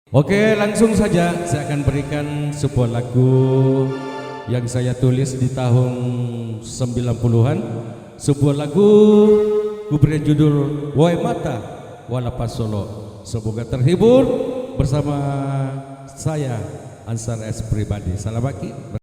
Oke, langsung saja saya akan berikan sebuah lagu yang saya tulis di tahun 90-an. Sebuah lagu kuberi judul Woi Mata Walapas Solo. Semoga terhibur bersama saya Ansar S pribadi. Salam baki.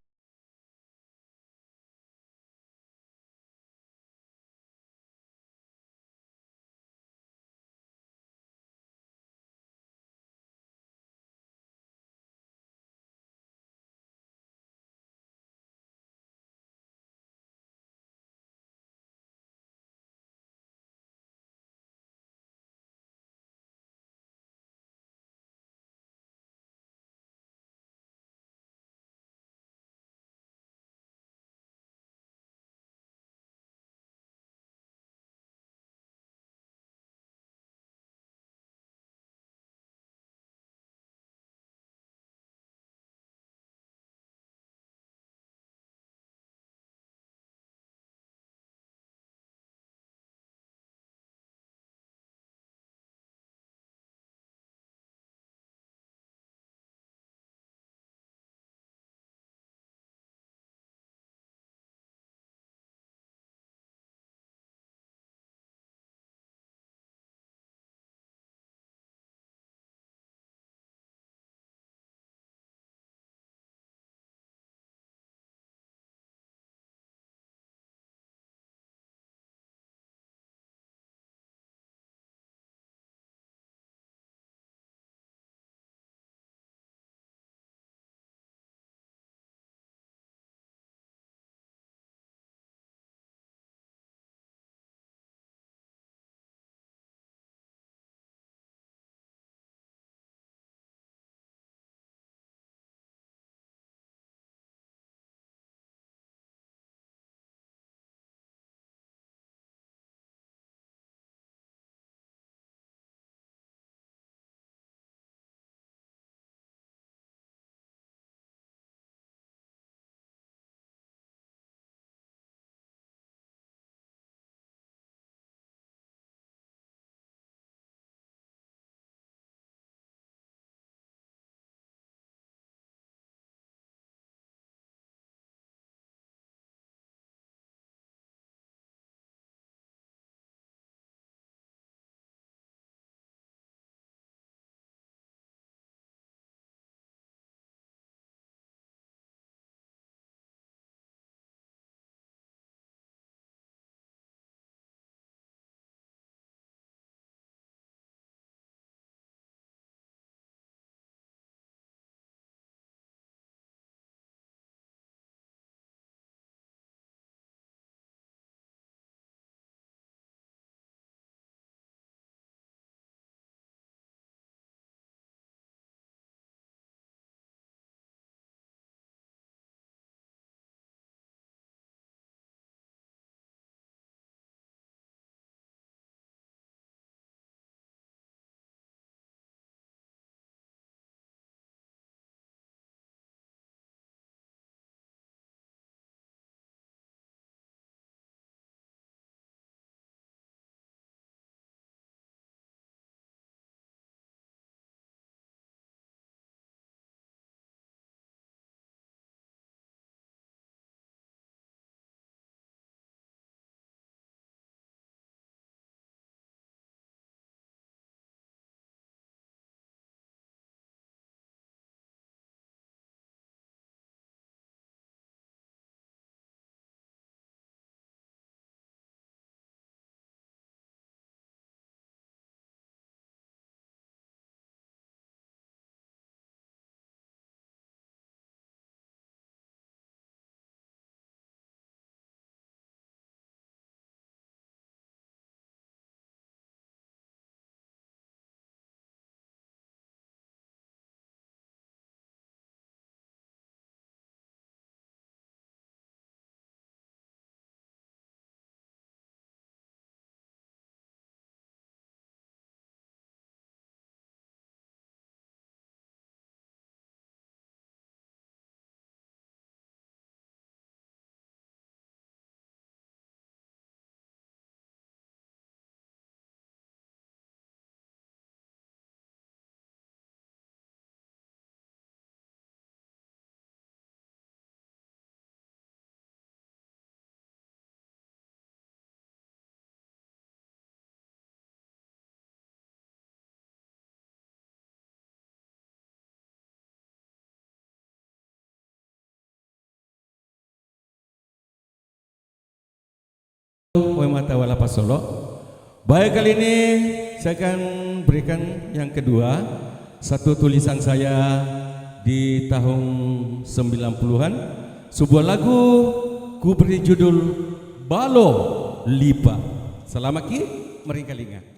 wa mata wala pasolo. Baik, kali ini saya akan berikan yang kedua, satu tulisan saya di tahun 90-an, sebuah lagu ku beri judul Balo Lipa. Selamat ki meringkalinga.